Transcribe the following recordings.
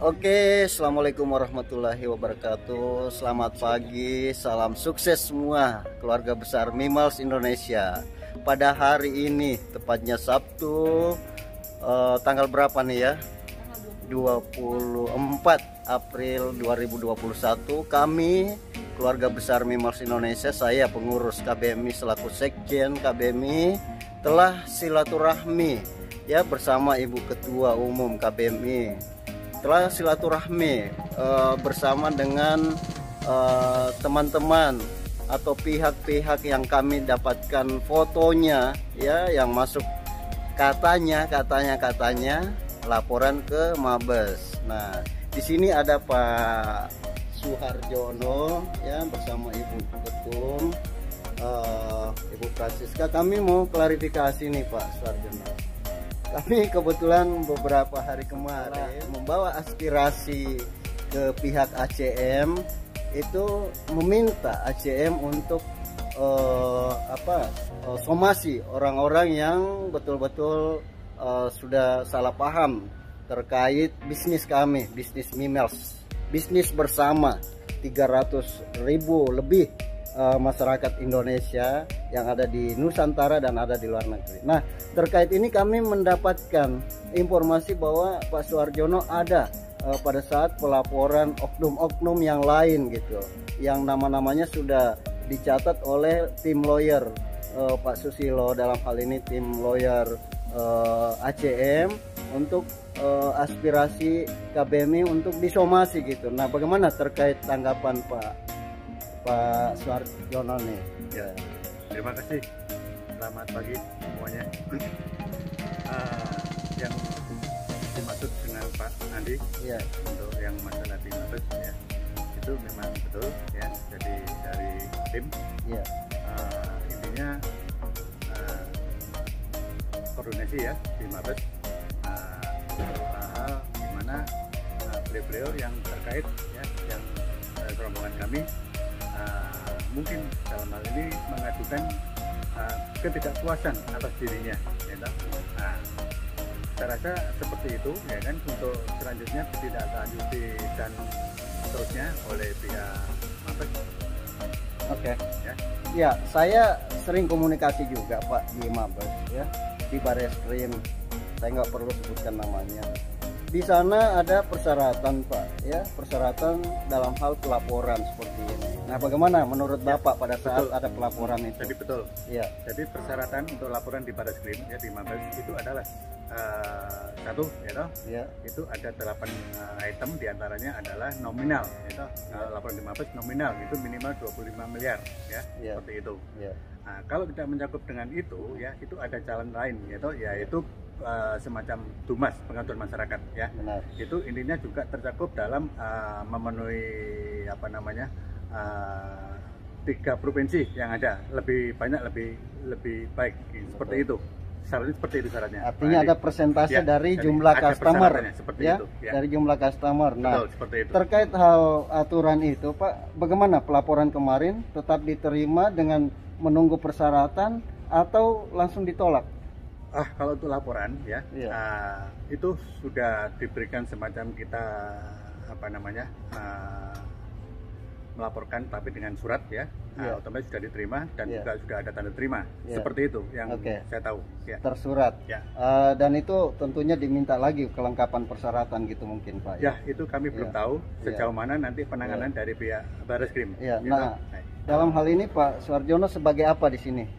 Oke, assalamualaikum warahmatullahi wabarakatuh. Selamat pagi, salam sukses semua keluarga besar Mimals Indonesia. Pada hari ini, tepatnya Sabtu, tanggal berapa nih ya? 24 April 2021. Kami keluarga besar Mimals Indonesia, saya pengurus KBMI selaku Sekjen KBMI, telah silaturahmi ya bersama Ibu Ketua Umum KBMI. Telah silaturahmi bersama dengan teman-teman atau pihak-pihak yang kami dapatkan fotonya ya, yang masuk katanya laporan ke Mabes. Nah, di sini ada Pak Suharjono ya bersama Ibu Ketum, Ibu Francisca. Kami mau klarifikasi nih Pak Suharjono. Kami kebetulan beberapa hari kemarin membawa aspirasi ke pihak ACM, itu meminta ACM untuk somasi orang-orang yang betul-betul sudah salah paham terkait bisnis kami, bisnis Mimals, bisnis bersama 300.000 lebih masyarakat Indonesia yang ada di Nusantara dan ada di luar negeri. Nah, terkait ini kami mendapatkan informasi bahwa Pak Suharjono ada pada saat pelaporan oknum-oknum yang lain gitu, yang nama-namanya sudah dicatat oleh tim lawyer Pak Susilo, dalam hal ini tim lawyer ACM, untuk aspirasi KBMI untuk disomasi gitu. Nah, bagaimana terkait tanggapan Pak Suharjono nih? Ya, terima kasih. Selamat pagi semuanya. Yang dimaksud dengan Pak Andi ya, untuk yang masalah di Mabes ya, itu memang betul ya. Jadi dari tim ya, intinya koordinasi ya di Mabes, hal dimana beliau-beliau yang terkait ya, yang rombongan kami mungkin dalam hal ini mengajukan ketidakpuasan atas dirinya ya. Nah, saya rasa seperti itu ya kan, untuk selanjutnya ditindaklanjuti dan seterusnya oleh pihak Mabes. Oke. Ya, saya sering komunikasi juga Pak di Mabes ya, di Bareskrim. Saya nggak perlu sebutkan namanya. Di sana ada persyaratan Pak ya, persyaratan dalam hal pelaporan seperti ini. Nah, bagaimana menurut Bapak pada saat ada pelaporan itu? Jadi betul. Ya. Jadi persyaratan untuk laporan di Bareskrim ya, di Mabes itu adalah satu ya, ya, itu ada 8 item, diantaranya adalah nominal ya, laporan di Mabes nominal itu minimal 25 miliar ya, seperti itu. Nah, kalau tidak mencakup dengan itu ya, itu ada jalan lain yaitu semacam Dumas, pengaduan masyarakat ya. Benar. Itu intinya juga tercakup dalam memenuhi 3 provinsi yang ada, lebih banyak lebih baik seperti itu. Syaratnya seperti itu syaratnya. Artinya ada persentase dari jumlah customer ya, dari jumlah customer. Nah, betul, seperti itu. Terkait hal aturan itu Pak, bagaimana pelaporan kemarin tetap diterima dengan menunggu persyaratan atau langsung ditolak? Kalau untuk laporan ya, itu sudah diberikan semacam kita melaporkan tapi dengan surat ya, otomatis sudah diterima dan juga sudah ada tanda terima, seperti itu yang saya tahu ya. Tersurat ya. Dan itu tentunya diminta lagi kelengkapan persyaratan gitu mungkin Pak ya, itu kami belum tahu sejauh mana nanti penanganan dari pihak Bareskrim ya. Nah, dalam hal ini Pak Suharjono sebagai apa di sini?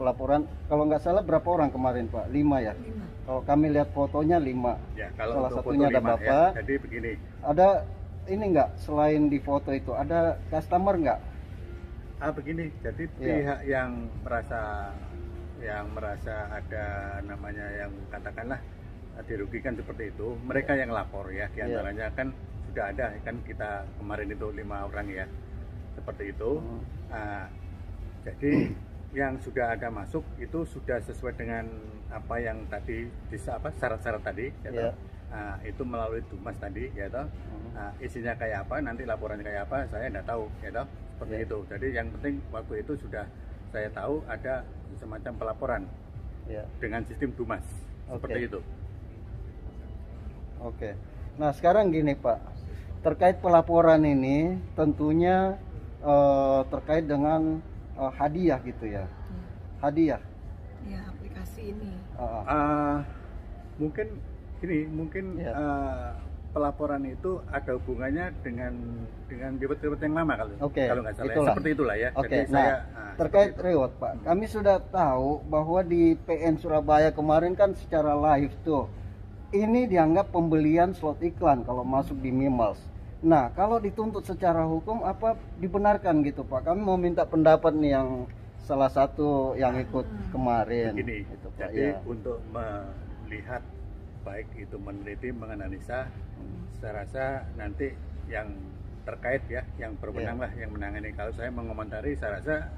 Pelaporan kalau nggak salah berapa orang kemarin Pak? 5 ya? 5. Kalau kami lihat fotonya 5 ya, kalau salah untuk satunya foto ada 5, Bapak ya. Jadi begini, ada ini enggak, selain di foto itu ada customer enggak? Begini, jadi pihak yang merasa ada namanya yang katakanlah dirugikan seperti itu, mereka yang lapor ya, diantaranya kan sudah ada kan, kita kemarin itu 5 orang ya, seperti itu. Jadi yang sudah ada masuk itu sudah sesuai dengan apa yang tadi syarat-syarat tadi ya. Itu melalui Dumas tadi ya toh. Isinya kayak apa, nanti laporannya kayak apa, saya tidak tahu ya toh, seperti itu. Jadi yang penting waktu itu sudah saya tahu ada semacam pelaporan dengan sistem Dumas, seperti itu. Oke. Nah sekarang gini Pak, terkait pelaporan ini tentunya terkait dengan hadiah gitu ya. Hadiah. Ya, aplikasi ini. Mungkin ini Ya. pelaporan itu ada hubungannya dengan reward yang lama kalau Oke, kalau nggak salah ya. itulah. Seperti itulah ya. Oke, Jadi saya terkait seperti itu. reward Pak, kami sudah tahu bahwa di PN Surabaya kemarin kan secara live tuh, ini dianggap pembelian slot iklan kalau masuk di Mimals. Nah, kalau dituntut secara hukum apa dibenarkan gitu Pak? Kami mau minta pendapat nih yang salah satu yang ikut kemarin. Begini, Gitu, Pak. jadi Ya. untuk melihat baik itu meneliti, menganalisa, saya rasa nanti yang terkait ya, yang berwenang lah yang menangani. Kalau saya mengomentari, saya rasa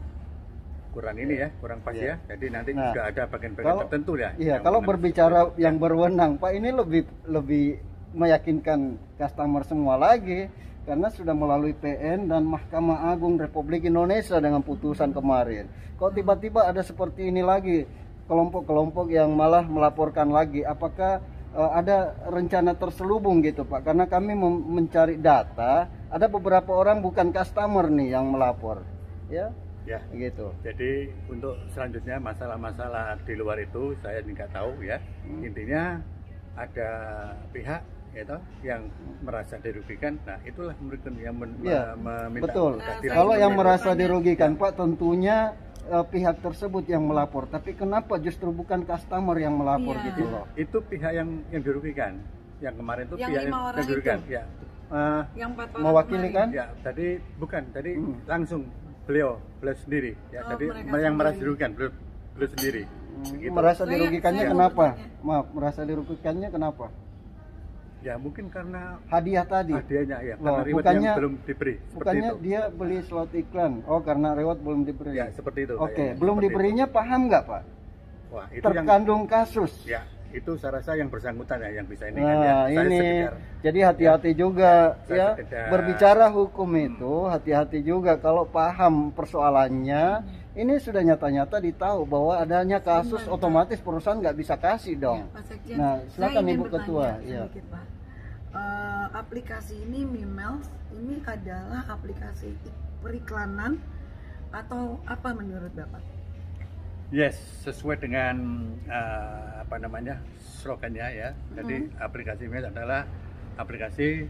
kurang ini ya, kurang pas ya. Jadi nanti Nah, juga ada bagian-bagian tertentu ya. Iya, yang kalau mengenai berbicara seperti itu. yang berwenang, Pak, ini lebih meyakinkan customer semua lagi karena sudah melalui PN dan Mahkamah Agung Republik Indonesia dengan putusan kemarin. Kok tiba-tiba ada seperti ini lagi, kelompok-kelompok yang malah melaporkan lagi, apakah ada rencana terselubung gitu Pak? Karena kami mencari data, ada beberapa orang bukan customer nih yang melapor, ya, Ya. gitu. Jadi untuk selanjutnya masalah-masalah di luar itu saya nggak tahu ya. Intinya ada pihak itu yang merasa dirugikan. Nah itulah mereka yang Ya, meminta betul. keadilan. Kalau yang Saya merasa bertanya. dirugikan Pak, tentunya pihak tersebut yang melapor. Tapi kenapa justru bukan customer yang melapor Iya. gitu loh? Itu pihak yang dirugikan. Yang kemarin itu Yang pihak 5 orang yang dirugikan. itu? Ya. Yang 4 orang Mewakili kemarin. kan? Ya, tadi bukan, tadi langsung beliau sendiri. Ya, Oh, tadi mereka yang merasa sendiri. dirugikan, beliau sendiri. Begitu. Merasa Saya- dirugikannya saya mau kenapa? bertanya. Maaf, merasa dirugikannya kenapa? Ya mungkin karena Hadiah tadi. hadiahnya ya, Loh, karena reward bukannya- yang belum diberi. Seperti Bukannya itu. dia beli slot iklan. Oh, karena reward belum diberi. Ya, seperti itu. Oke, kayaknya. belum Seperti diberinya paham nggak Pak? itu. Wah, itu yang Terkandung kasus. ya, itu saya rasa yang bersangkutan ya yang bisa ini kan ya. Nah, Saya ini sekedar jadi hati-hati juga saya ya. sekedar- Berbicara hukum itu hati-hati juga kalau paham persoalannya. Ini sudah nyata-nyata ditahu bahwa adanya kasus otomatis perusahaan nggak bisa kasih dong. Ya, Pak Sekjen, Nah, saya silakan ingin Ibu Ketua. bertanya Ya. sedikit, Pak. Aplikasi ini Mimels ini adalah aplikasi periklanan atau apa menurut Bapak? yes, sesuai dengan apa namanya? Slogannya ya. Jadi aplikasi ini adalah aplikasi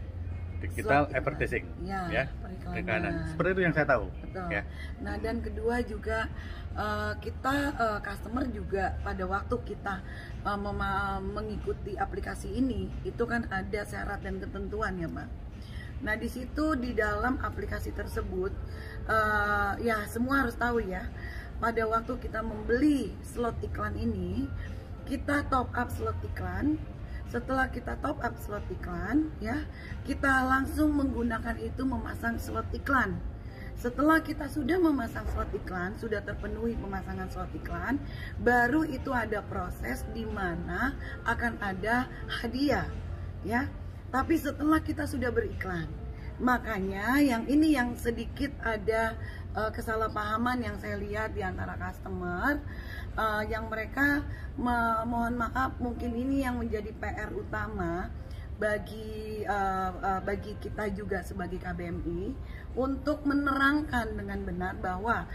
digital Slot iklan. advertising Ya, ya. periklanan. Seperti itu yang saya tahu. Betul. Ya. Nah, dan kedua juga kita customer juga pada waktu kita mengikuti aplikasi ini itu kan ada syarat dan ketentuan ya Pak. Nah di situ di dalam aplikasi tersebut ya semua harus tahu ya, pada waktu kita membeli slot iklan ini kita top up slot iklan. Setelah kita top up slot iklan ya, kita langsung menggunakan itu memasang slot iklan. Setelah kita sudah memasang slot iklan, sudah terpenuhi pemasangan slot iklan, baru itu ada proses di mana akan ada hadiah ya. Tapi setelah kita sudah beriklan, makanya yang ini yang sedikit ada kesalahpahaman yang saya lihat di antara customer, yang mereka mohon maaf, mungkin ini yang menjadi PR utama bagi kita juga sebagai KBMI untuk menerangkan dengan benar bahwa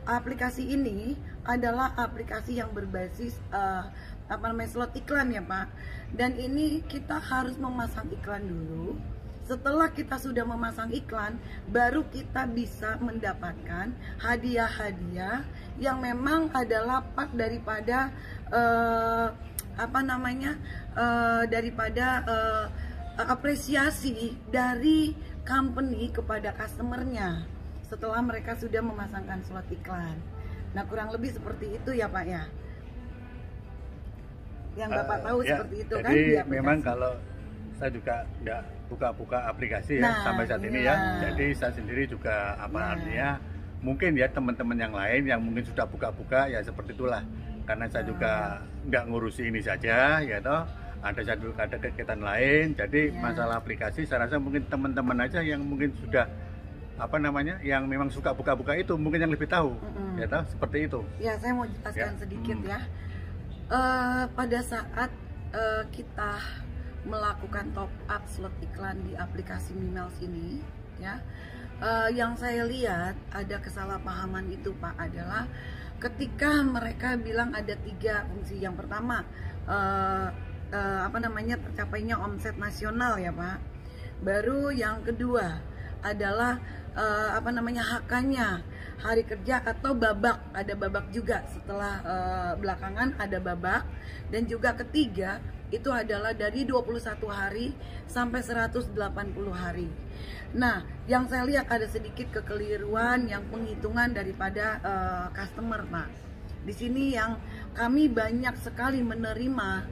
aplikasi ini adalah aplikasi yang berbasis slot iklan ya Pak. Dan ini kita harus memasang iklan dulu. Setelah kita sudah memasang iklan, baru kita bisa mendapatkan hadiah-hadiah yang memang adalah part daripada apresiasi dari company kepada customernya setelah mereka sudah memasangkan slot iklan. Nah kurang lebih seperti itu ya Pak ya. Yang Bapak tahu Ya, seperti itu jadi kan di aplikasi. memang kalau saya juga nggak buka-buka aplikasi ya Nah, sampai saat ini iya. ya. Jadi saya sendiri juga apa Nah. artinya mungkin ya teman-teman yang lain yang mungkin sudah buka-buka ya seperti itulah. Karena saya juga nggak ngurusi ini saja ya toh. Ada kegiatan lain. Jadi Iya. masalah aplikasi saya rasa mungkin teman-teman aja yang mungkin sudah apa namanya yang memang suka buka-buka itu mungkin yang lebih tahu ya toh seperti itu. Ya, saya mau jelaskan Ya. sedikit ya. Pada saat kita melakukan top up slot iklan di aplikasi Mimels ini, ya. Yang saya lihat ada kesalahpahaman itu Pak adalah ketika mereka bilang ada 3 fungsi. Yang pertama tercapainya omset nasional ya Pak. Baru yang kedua adalah HK-nya, hari kerja atau babak, ada babak juga setelah belakangan ada babak. Dan juga ketiga itu adalah dari 21 hari sampai 180 hari. Nah, yang saya lihat ada sedikit kekeliruan yang penghitungan daripada customer, Pak. Di sini yang kami banyak sekali menerima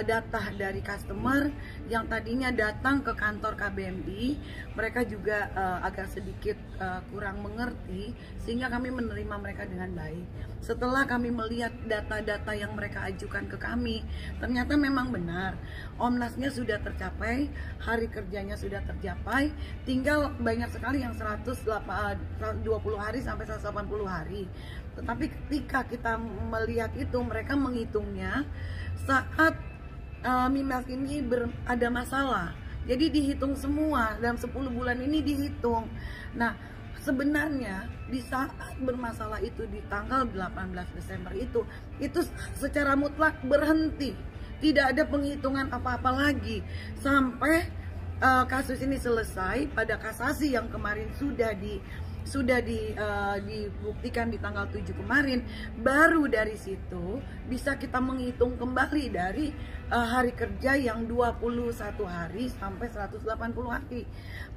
data dari customer yang tadinya datang ke kantor KBMI, mereka juga agak sedikit kurang mengerti, sehingga kami menerima mereka dengan baik. Setelah kami melihat data-data yang mereka ajukan ke kami, ternyata memang benar, omnasnya sudah tercapai, hari kerjanya sudah tercapai, tinggal banyak sekali yang 120 hari sampai 180 hari. Tetapi ketika kita melihat itu, mereka menghitungnya saat Mimels ini ada masalah. Jadi dihitung semua dalam 10 bulan ini dihitung. Nah, sebenarnya di saat bermasalah itu di tanggal 18 Desember itu secara mutlak berhenti. Tidak ada penghitungan apa-apa lagi sampai kasus ini selesai pada kasasi yang kemarin sudah dibuktikan di tanggal 7 kemarin. Baru dari situ bisa kita menghitung kembali dari hari kerja yang 21 hari sampai 180 hari.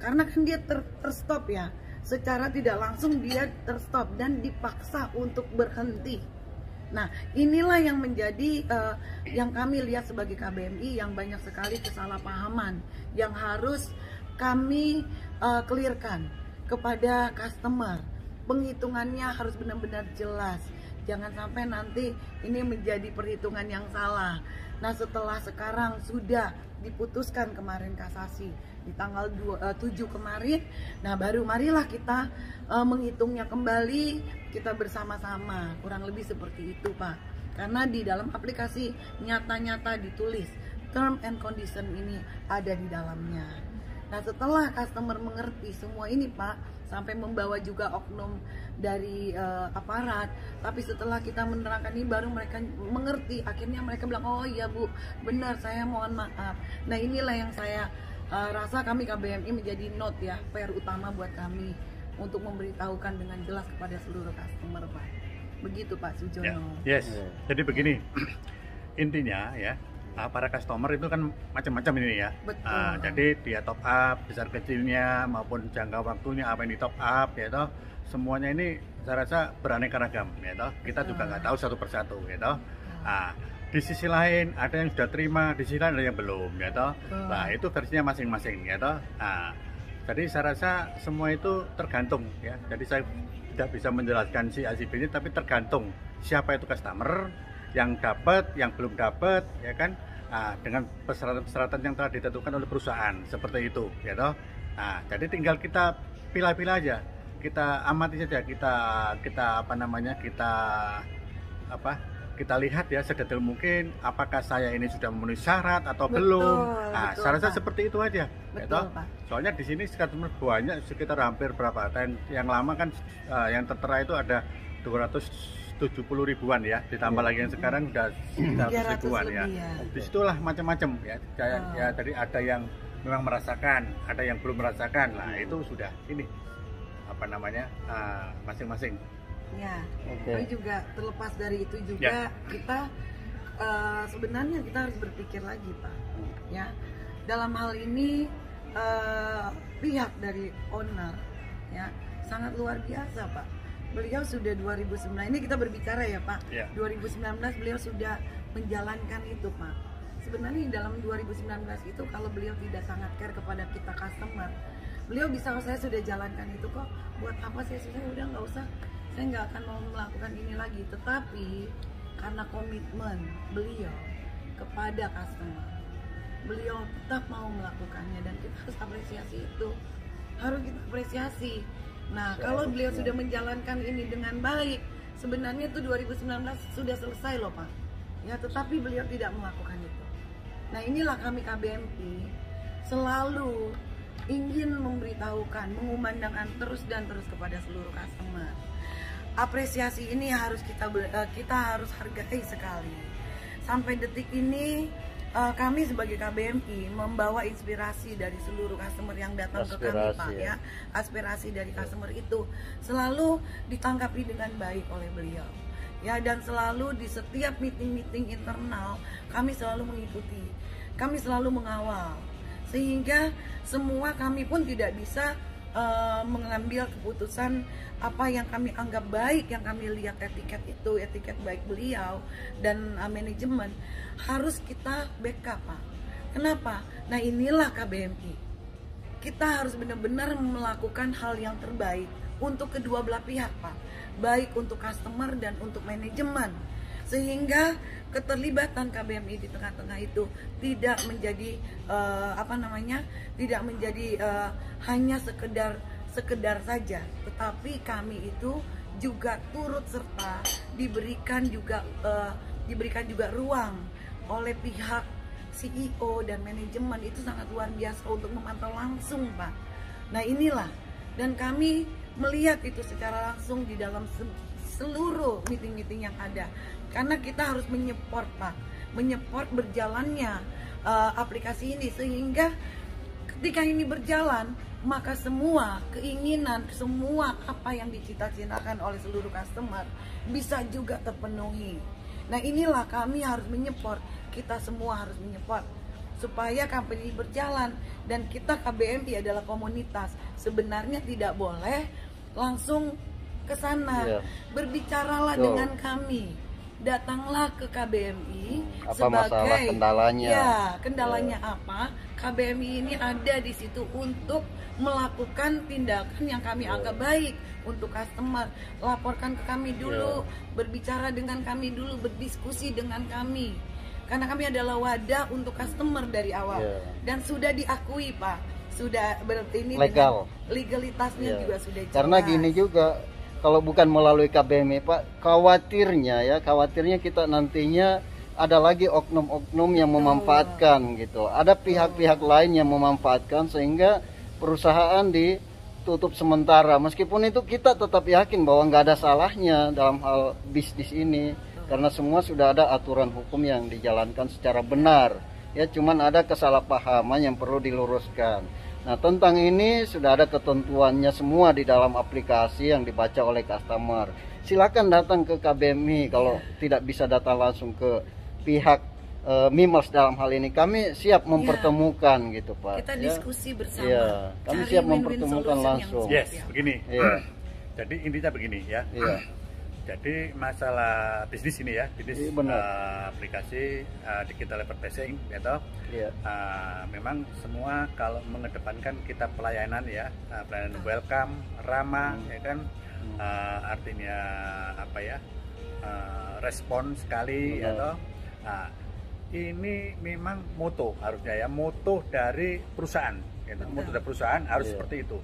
Karena kan dia terstop ya, secara tidak langsung dia terstop dan dipaksa untuk berhenti. Nah, inilah yang menjadi yang kami lihat sebagai KBMI yang banyak sekali kesalahpahaman yang harus kami clearkan kepada customer. Penghitungannya harus benar-benar jelas. Jangan sampai nanti ini menjadi perhitungan yang salah. Nah, setelah sekarang sudah diputuskan kemarin kasasi di tanggal 7 kemarin, nah baru marilah kita menghitungnya kembali, kita bersama-sama, kurang lebih seperti itu Pak. Karena di dalam aplikasi nyata-nyata ditulis term and condition ini ada di dalamnya. Nah, setelah customer mengerti semua ini Pak, sampai membawa juga oknum dari aparat, tapi setelah kita menerangkan ini baru mereka mengerti. Akhirnya mereka bilang, oh iya Bu, benar, saya mohon maaf. Nah, inilah yang saya rasa kami KBMI menjadi note ya, PR utama buat kami untuk memberitahukan dengan jelas kepada seluruh customer Pak. Begitu Pak Sujono. Ya, yes, jadi begini intinya ya, para customer itu kan macam-macam ini ya. Jadi dia top up besar kecilnya maupun jangka waktunya apa yang di top up ya toh, semuanya ini saya rasa beraneka ragam ya toh. Kita juga nggak tahu satu persatu ya toh. Di sisi lain ada yang sudah terima, di sisi lain ada yang belum ya toh. Nah, itu versinya masing-masing ya toh. Jadi saya rasa semua itu tergantung ya. Jadi saya tidak bisa menjelaskan si ACB ini, tapi tergantung siapa itu customer, yang dapat, yang belum dapat, ya kan, dengan persyaratan-persyaratan yang telah ditentukan oleh perusahaan seperti itu, ya toh. Jadi tinggal kita pilih-pilih aja, kita amati saja, kita lihat ya sedetail mungkin apakah saya ini sudah memenuhi syarat atau belum. Saya rasa seperti itu aja, ya toh. Soalnya di sini customer banyak, sekitar hampir berapa? Dan yang lama kan yang tertera itu ada 270 ribuan ya, ditambah lagi yang sekarang udah 300 ribuan ya. Disitulah macam-macam ya. Ya tadi ada yang memang merasakan, ada yang belum merasakan. Nah, itu sudah ini masing-masing. Ya, tapi juga terlepas dari itu juga kita sebenarnya kita harus berpikir lagi Pak. Ya, dalam hal ini pihak dari owner ya sangat luar biasa Pak. Beliau sudah 2009, ini kita berbicara ya Pak, 2019 beliau sudah menjalankan itu Pak. Sebenarnya dalam 2019 itu kalau beliau tidak sangat care kepada kita customer, beliau bisa, saya sudah jalankan itu kok, buat apa sih, saya udah nggak usah, saya nggak akan mau melakukan ini lagi. Tetapi karena komitmen beliau kepada customer, beliau tetap mau melakukannya dan kita harus apresiasi itu, harus kita apresiasi. Nah, kalau beliau sudah menjalankan ini dengan baik, sebenarnya itu 2019 sudah selesai loh Pak. Ya, tetapi beliau tidak melakukan itu. Nah inilah kami KBMI selalu ingin memberitahukan, mengumandangkan terus dan terus kepada seluruh customer. Apresiasi ini harus kita harus hargai sekali. Sampai detik ini kami sebagai KBMI membawa inspirasi dari seluruh customer yang datang ke kami, Pak, ya. Aspirasi dari customer itu selalu ditanggapi dengan baik oleh beliau. Ya, dan selalu di setiap meeting-meeting internal kami selalu mengikuti. Kami selalu mengawal. Sehingga semua kami pun tidak bisa mengambil keputusan apa yang kami anggap baik, yang kami lihat etiket baik beliau dan manajemen harus kita backup, Pak. Kenapa? Nah inilah KBMI. Kita harus benar-benar melakukan hal yang terbaik untuk kedua belah pihak, Pak. Baik untuk customer dan untuk manajemen. Sehingga keterlibatan KBMI di tengah-tengah itu tidak menjadi tidak menjadi hanya sekedar saja, tetapi kami itu juga turut serta diberikan juga ruang oleh pihak CEO dan manajemen. Itu sangat luar biasa untuk memantau langsung, Pak. Nah inilah, dan kami melihat itu secara langsung di dalam seluruh meeting-meeting yang ada, karena kita harus menyupport, Pak, menyupport berjalannya aplikasi ini, sehingga ketika ini berjalan maka semua keinginan, semua apa yang dicita-citakan oleh seluruh customer bisa juga terpenuhi. Nah inilah kami harus menyupport, kita semua harus menyupport supaya company berjalan. Dan kita KBMI adalah komunitas, sebenarnya tidak boleh langsung ke sana. Berbicaralah dengan kami, datanglah ke KBMI apa sebagai masalah kendalanya. Ya, kendalanya apa? KBMI ini ada di situ untuk melakukan tindakan yang kami anggap baik untuk customer. Laporkan ke kami dulu, berbicara dengan kami dulu, berdiskusi dengan kami. Karena kami adalah wadah untuk customer dari awal dan sudah diakui, Pak. Sudah berarti ini legal. Legalitasnya juga sudah jelas. Karena gini juga, kalau bukan melalui KBMI, Pak, khawatirnya kita nantinya ada lagi oknum-oknum yang memanfaatkan gitu. Ada pihak-pihak lain yang memanfaatkan sehingga perusahaan ditutup sementara. Meskipun itu kita tetap yakin bahwa nggak ada salahnya dalam hal bisnis ini, karena semua sudah ada aturan hukum yang dijalankan secara benar. Ya, cuman ada kesalahpahaman yang perlu diluruskan. Nah, tentang ini sudah ada ketentuannya semua di dalam aplikasi yang dibaca oleh customer. Silakan datang ke KBMI kalau tidak bisa datang langsung ke pihak Mimels dalam hal ini. Kami siap mempertemukan gitu, Pak. Kita diskusi bersama. Ya, kami siap mempertemukan langsung. Yes, begini. Jadi intinya begini ya. Jadi masalah bisnis ini ya, bisnis aplikasi digital advertising, gitu. Memang semua kalau mengedepankan kita pelayanan ya, pelayanan welcome, ramah, ya kan, artinya apa ya, respon sekali, atau ini memang moto harusnya ya, moto dari perusahaan, gitu. Moto dari perusahaan harus seperti itu.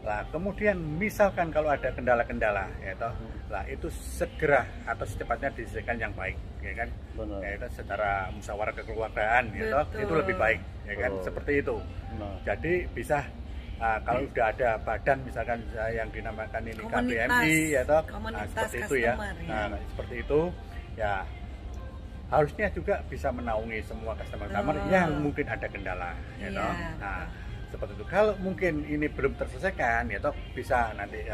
Nah, kemudian misalkan kalau ada kendala-kendala, ya toh, lah itu segera atau secepatnya diselesaikan yang baik, ya kan? Ya, itu secara musyawarah kekeluargaan, ya toh, itu lebih baik, ya kan? Seperti itu. Jadi bisa kalau sudah ada badan misalkan yang dinamakan ini KBMI, ya toh, seperti itu ya. Nah, seperti itu, ya harusnya juga bisa menaungi semua customer-customer yang mungkin ada kendala, ya toh. Nah, seperti itu. Kalau mungkin ini belum terselesaikan, ya toh bisa nanti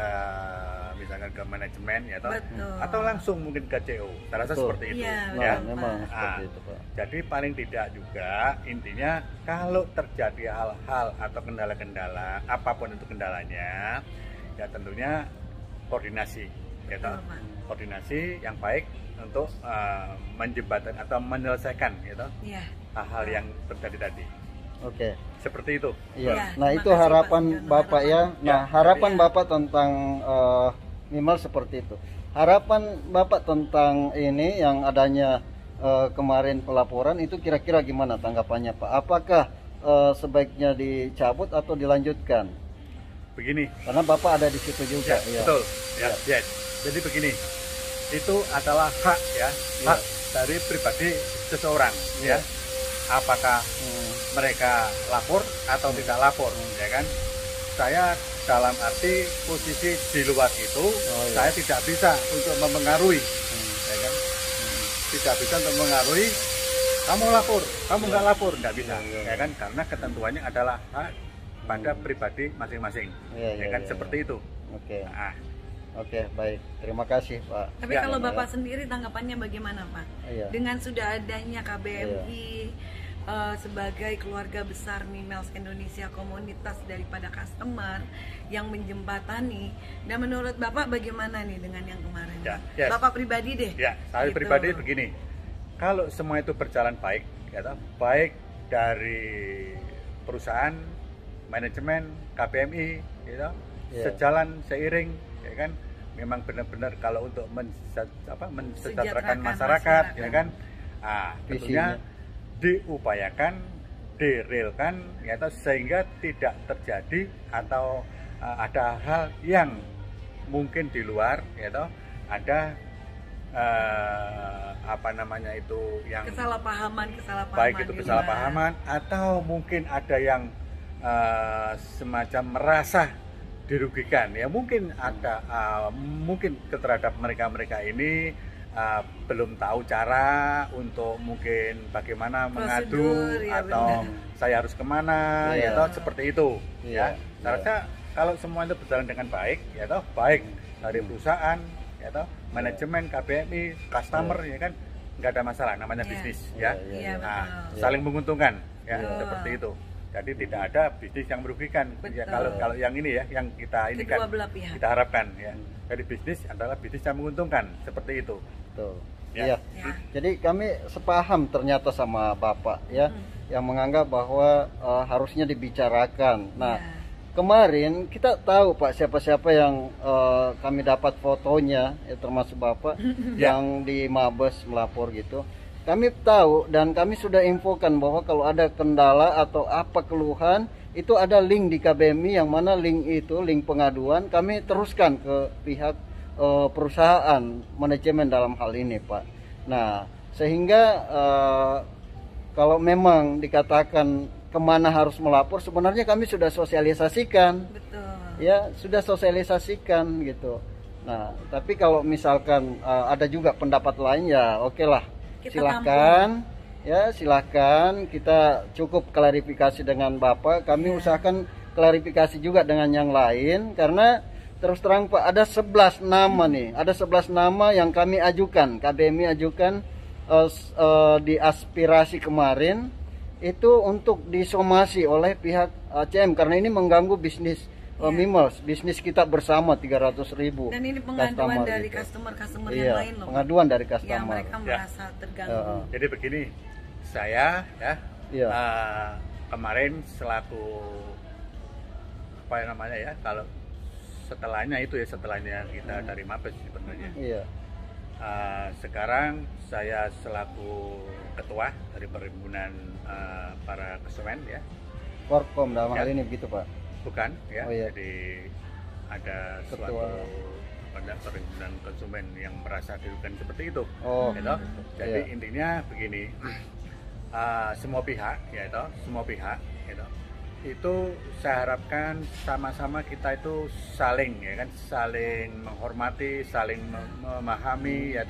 misalkan ke manajemen, ya toh, atau langsung mungkin ke CO. Saya rasa seperti itu. Ya, memang seperti itu, Pak. Jadi paling tidak juga intinya kalau terjadi hal-hal atau kendala-kendala apapun itu kendalanya, ya tentunya koordinasi, ya toh, koordinasi yang baik untuk menjembatkan atau menyelesaikan, ya toh, hal-hal yang terjadi tadi. Oke. Seperti itu. Iya. Nah, itu harapan Bapak ya. Nah, harapan Bapak tentang Mimels seperti itu. Harapan Bapak tentang ini yang adanya kemarin pelaporan itu kira-kira gimana tanggapannya, Pak? Apakah sebaiknya dicabut atau dilanjutkan? Begini. Karena Bapak ada di situ juga. Ya, betul. Ya. Jadi begini. Itu adalah hak ya. Hak dari pribadi seseorang ya. Apakah mereka lapor atau tidak lapor ya kan. Saya dalam arti posisi di luar itu saya tidak bisa untuk mempengaruhi ya kan. Tidak bisa untuk mempengaruhi kamu lapor, kamu nggak lapor, nggak bisa ya kan, karena ketentuannya adalah hak pada pribadi masing-masing ya kan, seperti itu. Oke. Oke, baik. Terima kasih, Pak. Tapi kalau Bapak sendiri tanggapannya bagaimana, Pak? Dengan sudah adanya KBMI sebagai keluarga besar Mimels Indonesia, komunitas daripada customer yang menjembatani, dan menurut Bapak bagaimana nih dengan yang kemarin? Bapak pribadi deh. Ya, saya pribadi begini. Kalau semua itu berjalan baik, ya, baik dari perusahaan, manajemen, KBMI, ya, sejalan seiring, ya kan, memang benar-benar kalau untuk mensejahterakan masyarakat, ya kan, tentunya diupayakan, direalkan, ya, sehingga tidak terjadi atau ada hal yang mungkin di luar, ya, ada yang kesalahpahaman baik itu kesalahpahaman atau mungkin ada yang semacam merasa dirugikan, ya, mungkin ada mungkin terhadap mereka ini belum tahu cara untuk mungkin bagaimana mengadu atau saya harus kemana, ya, seperti itu, ya. Saya rasa kalau semua itu berjalan dengan baik, ya, baik dari perusahaan, ya, manajemen, KBMI, customer, ya kan, nggak ada masalah, namanya bisnis, ya. Saling menguntungkan, ya, seperti itu. Jadi tidak ada bisnis yang merugikan, ya, kalau yang ini, ya, yang kita ini kan kita harapkan, ya. Jadi bisnis adalah bisnis yang menguntungkan, seperti itu. Betul. Ya. Jadi kami sepaham ternyata sama Bapak, ya, yang menganggap bahwa harusnya dibicarakan. Nah, kemarin kita tahu, Pak, siapa-siapa yang kami dapat fotonya, ya, termasuk Bapak yang di Mabes melapor gitu. Kami tahu dan kami sudah infokan bahwa kalau ada kendala atau apa keluhan, itu ada link di KBMI, yang mana link itu, link pengaduan, kami teruskan ke pihak perusahaan manajemen dalam hal ini, Pak. Nah, sehingga kalau memang dikatakan kemana harus melapor, sebenarnya kami sudah sosialisasikan. Betul. Ya, sudah sosialisasikan gitu. Nah, tapi kalau misalkan ada juga pendapat lain, ya oke lah. Silahkan, ya, silahkan. Kita cukup klarifikasi dengan Bapak. Kami usahakan klarifikasi juga dengan yang lain, karena terus terang, Pak, ada 11 nama nih. Ada 11 nama yang kami ajukan, KBMI ajukan di aspirasi kemarin itu untuk disomasi oleh pihak ACM, karena ini mengganggu bisnis Mimels, bisnis kita bersama 300.000. Dan ini pengaduan dari customer yang lain loh. Pengaduan dari customer. Yang mereka merasa terganggu. Jadi begini, saya, ya, kemarin selaku apa namanya, ya, kalau setelahnya itu, ya, setelahnya kita dari Mabes sebenarnya. Iya. Sekarang saya selaku ketua dari perhimpunan para konsumen, ya. Korkom dalam hal ini begitu, Pak? Bukan, ya. Jadi ada suatu perhimpunan konsumen yang merasa dirugikan seperti itu. Gitu. Jadi intinya begini, semua pihak, ya, semua pihak, gitu, itu saya harapkan sama-sama kita itu saling, ya kan, saling menghormati, saling memahami, ya,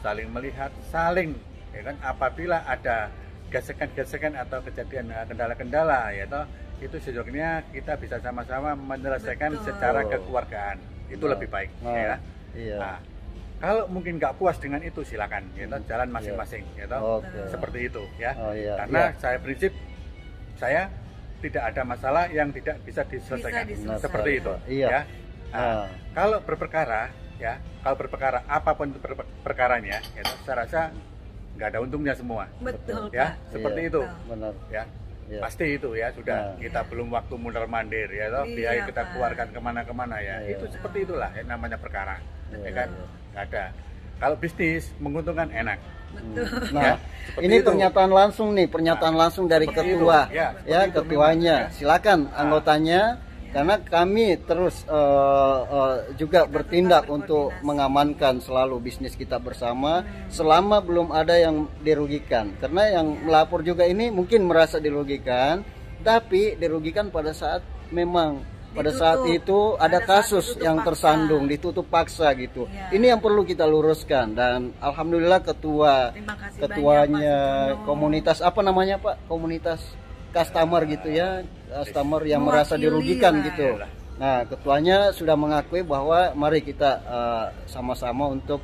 saling melihat, saling, ya kan, apabila ada gesekan-gesekan atau kejadian kendala-kendala, ya, itu sejujurnya kita bisa sama-sama menyelesaikan secara kekeluargaan. Itu lebih baik, ya. Nah, kalau mungkin nggak puas dengan itu, silakan, ya, jalan masing-masing, ya, seperti itu, ya. Karena saya prinsip, saya tidak ada masalah yang tidak bisa diselesaikan, seperti itu, ya. Nah, kalau berperkara, ya, kalau berperkara apapun itu perkaranya, ya, saya rasa nggak ada untungnya semua. Betul, ya, seperti itu. Benar. Ya. Pasti itu, ya, sudah kita belum waktu mundar mandir, ya, biaya kita keluarkan kemana-kemana, ya, itu seperti itulah, ya, namanya perkara, ya kan, nggak ada. Kalau bisnis menguntungkan, enak. Nah, ini pernyataan langsung nih, pernyataan langsung dari ketua, ya, ketuanya. Silakan anggotanya Karena kami terus juga bertindak untuk mengamankan selalu bisnis kita bersama selama belum ada yang dirugikan. Karena yang melapor juga ini mungkin merasa dirugikan, tapi dirugikan pada saat memang pada saat itu ada kasus yang tersandung, ditutup paksa gitu. Ini yang perlu kita luruskan, dan alhamdulillah ketuanya komunitas apa namanya Pak, komunitas customer gitu ya, customer yang merasa dirugikan gitu. Nah, ketuanya sudah mengakui bahwa mari kita sama-sama untuk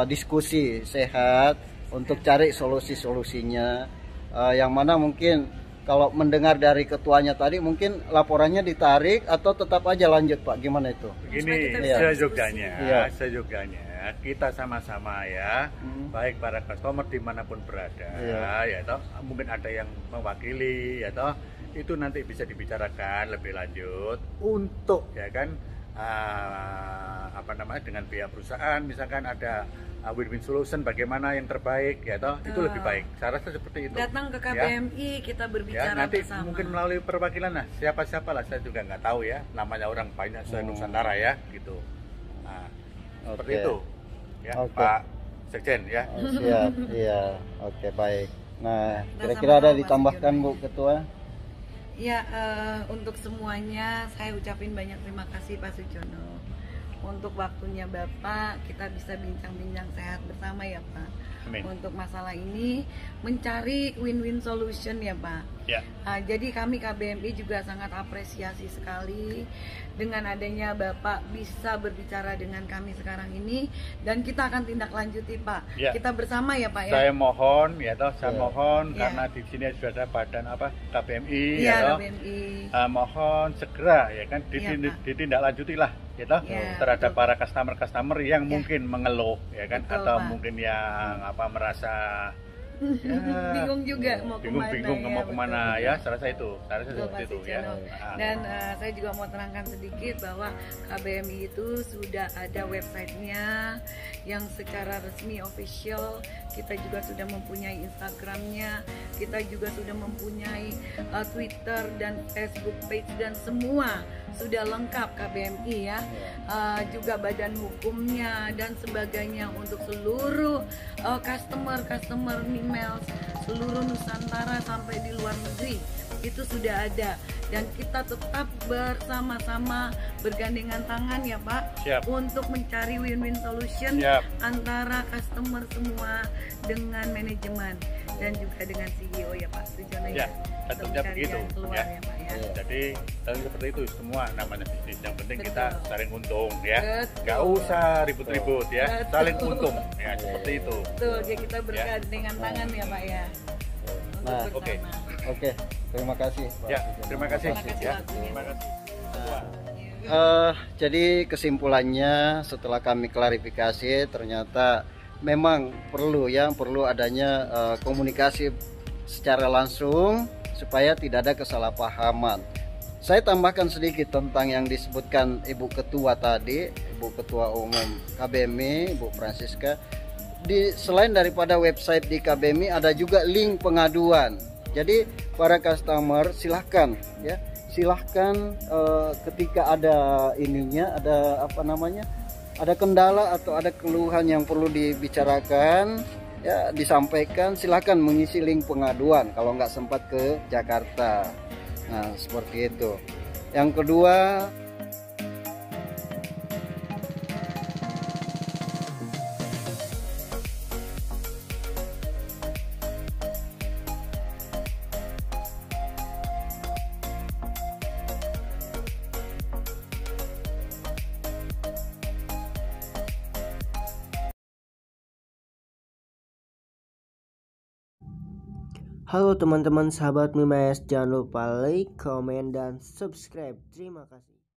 diskusi sehat untuk cari solusinya, yang mana mungkin kalau mendengar dari ketuanya tadi mungkin laporannya ditarik atau tetap aja lanjut Pak, gimana itu? Begini, sejoganya kita sama-sama ya, baik para customer dimanapun berada, ya toh, mungkin ada yang mewakili, ya toh, itu nanti bisa dibicarakan lebih lanjut untuk ya kan apa namanya dengan pihak perusahaan, misalkan ada win-win solution bagaimana yang terbaik ya toh, itu lebih baik. Saya rasa seperti itu. Datang ke KBMI ya. Kita berbicara ya, nanti bersama. Mungkin melalui perwakilan lah, siapa lah saya juga nggak tahu ya, namanya orang banyak Nusantara ya gitu. Nah, seperti itu ya Pak Sekjen ya. Siap, iya, oke baik. Nah, kira-kira ada ditambahkan Bu Ketua? Ya, untuk semuanya saya ucapin banyak terima kasih Pak Sujono. Untuk waktunya Bapak, kita bisa bincang-bincang sehat bersama ya Pak. Amin. Untuk masalah ini mencari win-win solution ya Pak. Ya. Jadi kami KBMI juga sangat apresiasi sekali dengan adanya Bapak bisa berbicara dengan kami sekarang ini, dan kita akan tindak lanjuti Pak. Ya. Kita bersama ya Pak ya. Saya mohon ya toh, saya mohon karena di sini sudah ada badan apa KBMI ya toh. KBMI. Mohon segera ya kan ditindaklanjutilah ya toh, terhadap para customer yang mungkin mengeluh ya kan. Betul, atau Pak. Mungkin yang apa merasa bingung juga mau kemana ya, saya rasa seperti itu ya. Dan saya juga mau terangkan sedikit bahwa KBMI itu sudah ada websitenya yang secara resmi official, kita juga sudah mempunyai Instagramnya, kita juga sudah mempunyai Twitter dan Facebook page, dan semua sudah lengkap KBMI ya. Juga badan hukumnya dan sebagainya untuk seluruh customer email seluruh Nusantara sampai di luar negeri itu sudah ada, dan kita tetap bersama-sama bergandengan tangan ya Pak. Siap. Untuk mencari win-win solution. Siap. Antara customer semua dengan manajemen dan juga dengan CEO ya Pak Sujono ya. Tentunya begitu ya. Jadi seperti itu semua namanya bisnis, yang penting kita saling untung ya. Gak usah ribut-ribut ya. Saling untung ya, seperti itu. Betul, jadi kita bergandengan tangan ya Pak ya. Nah, oke. Terima kasih Pak. Ya, terima kasih ya. Terima kasih. Jadi kesimpulannya setelah kami klarifikasi, ternyata memang perlu adanya komunikasi secara langsung supaya tidak ada kesalahpahaman. Saya tambahkan sedikit tentang yang disebutkan Ibu Ketua tadi, Ibu Ketua Umum KBMI, Ibu Francisca. Selain daripada website di KBMI ada juga link pengaduan. Jadi para customer silahkan ketika ada ada kendala atau ada keluhan yang perlu dibicarakan ya, disampaikan, silahkan mengisi link pengaduan kalau nggak sempat ke Jakarta. Nah, seperti itu. Yang kedua, halo teman-teman sahabat Mimes, jangan lupa like, komen, dan subscribe. Terima kasih.